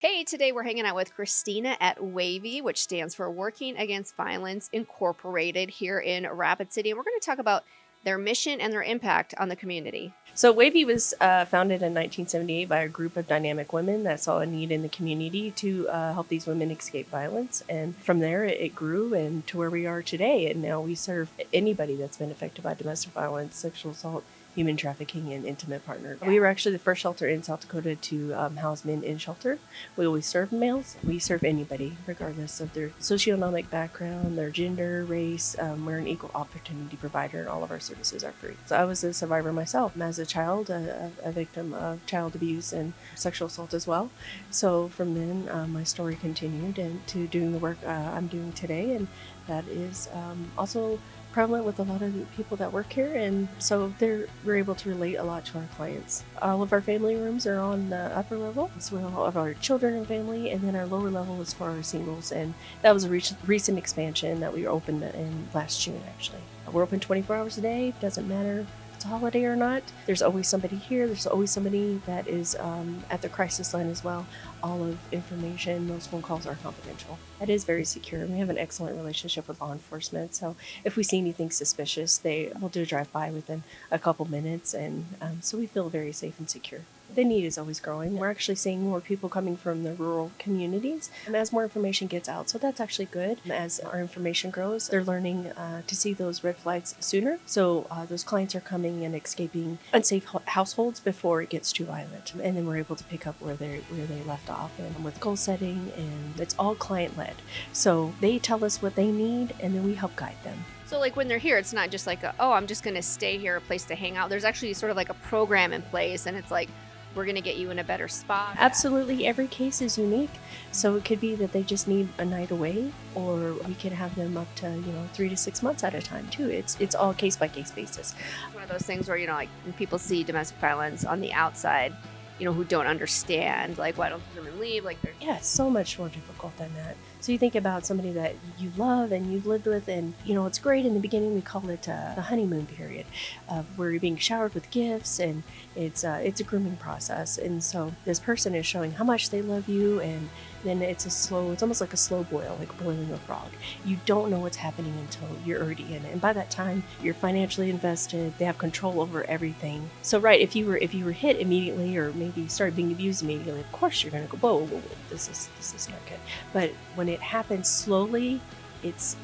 Hey, today we're hanging out with Kristina at Wavi, which stands for Working Against Violence Incorporated here in Rapid City. And we're going to talk about their mission and their impact on the community. So Wavi was founded in 1978 by a group of dynamic women that saw a need in the community to help these women escape violence. And from there, it grew and to where we are today. And now we serve anybody that's been affected by domestic violence, sexual assault, human trafficking, and intimate partner. We were actually the first shelter in South Dakota to house men in shelter. We always serve males. We serve anybody, regardless of their socioeconomic background, their gender, race. We're an equal opportunity provider, and all of our services are free. So I was a survivor myself as a child, a victim of child abuse and sexual assault as well. So from then, my story continued and to doing the work I'm doing today, and that is also prevalent with a lot of the people that work here, and so we're able to relate a lot to our clients. All of our family rooms are on the upper level, so all of our children and family, and then our lower level is for our singles, and that was a recent expansion that we opened in last June actually. We're open 24 hours a day, doesn't matter if it's a holiday or not. There's always somebody here, there's always somebody that is at the crisis line as well. All of information, those phone calls are confidential. That is very secure. We have an excellent relationship with law enforcement, so if we see anything suspicious, they will do a drive-by within a couple minutes, and so we feel very safe and secure. The need is always growing. We're actually seeing more people coming from the rural communities as more information gets out, so that's actually good. As our information grows, they're learning to see those red flags sooner, so those clients are coming and escaping unsafe households before it gets too violent, and then we're able to pick up where they left off, and with goal setting, and it's all client-led. So they tell us what they need, and then we help guide them. So, like when they're here, it's not just like, I'm just going to stay here, a place to hang out. There's actually sort of like a program in place, and it's like, we're going to get you in a better spot. Absolutely, every case is unique. So it could be that they just need a night away, or we can have them up to 3 to 6 months at a time too. It's all case by case basis. One of those things where like when people see domestic violence on the outside, who don't understand, like, why don't women leave? Like, yeah, it's so much more difficult than that. So you think about somebody that you love and you've lived with, and it's great in the beginning. We call it the honeymoon period, where you're being showered with gifts, and it's a grooming process. And so this person is showing how much they love you, and then it's almost like a slow boil, like boiling a frog. You don't know what's happening until you're already in it, and by that time you're financially invested. They have control over everything. So right, if you were hit immediately, or maybe started being abused immediately, of course you're going to go, whoa, this is not good. But when it happens slowly, it's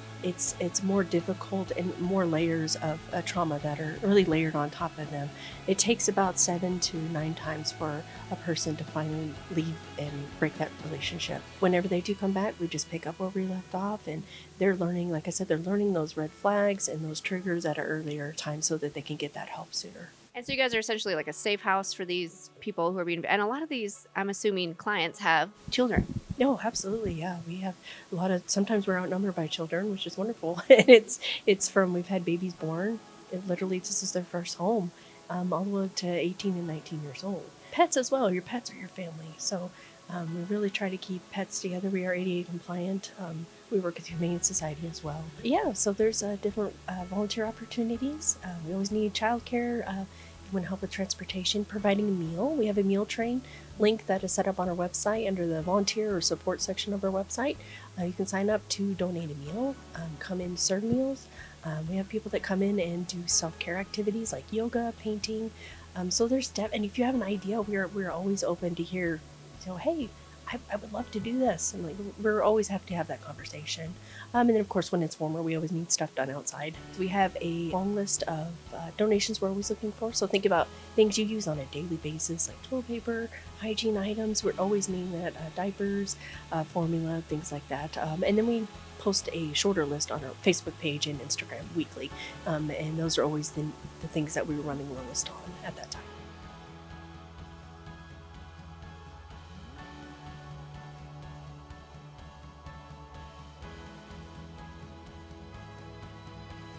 more difficult, and more layers of trauma that are really layered on top of them. It takes about 7 to 9 times for a person to finally leave and break that relationship. Whenever they do come back, we just pick up where we left off, and they're learning, like I said, they're learning those red flags and those triggers at an earlier time so that they can get that help sooner. And so you guys are essentially like a safe house for these people who are being, and a lot of these, I'm assuming, clients have children. No, absolutely. Yeah. We have a lot of, sometimes we're outnumbered by children, which is wonderful. And we've had babies born. Literally, this is their first home, all the way up to 18 and 19 years old. Pets as well. Your pets are your family. So we really try to keep pets together. We are ADA compliant. We work with Humane Society as well. Yeah, so there's different volunteer opportunities. We always need childcare. If you want help with transportation, providing a meal. We have a meal train link that is set up on our website under the volunteer or support section of our website. You can sign up to donate a meal, come in, serve meals. We have people that come in and do self-care activities like yoga, painting. So there's and if you have an idea, we're always open to hear. So hey, I would love to do this, and like we're always have to have that conversation. And then of course when it's warmer, we always need stuff done outside. We have a long list of donations we're always looking for. So think about things you use on a daily basis, like toilet paper, hygiene items. We're always needing that, diapers, formula, things like that. And then we post a shorter list on our Facebook page and Instagram weekly. And those are always the things that we were running the list on at that time.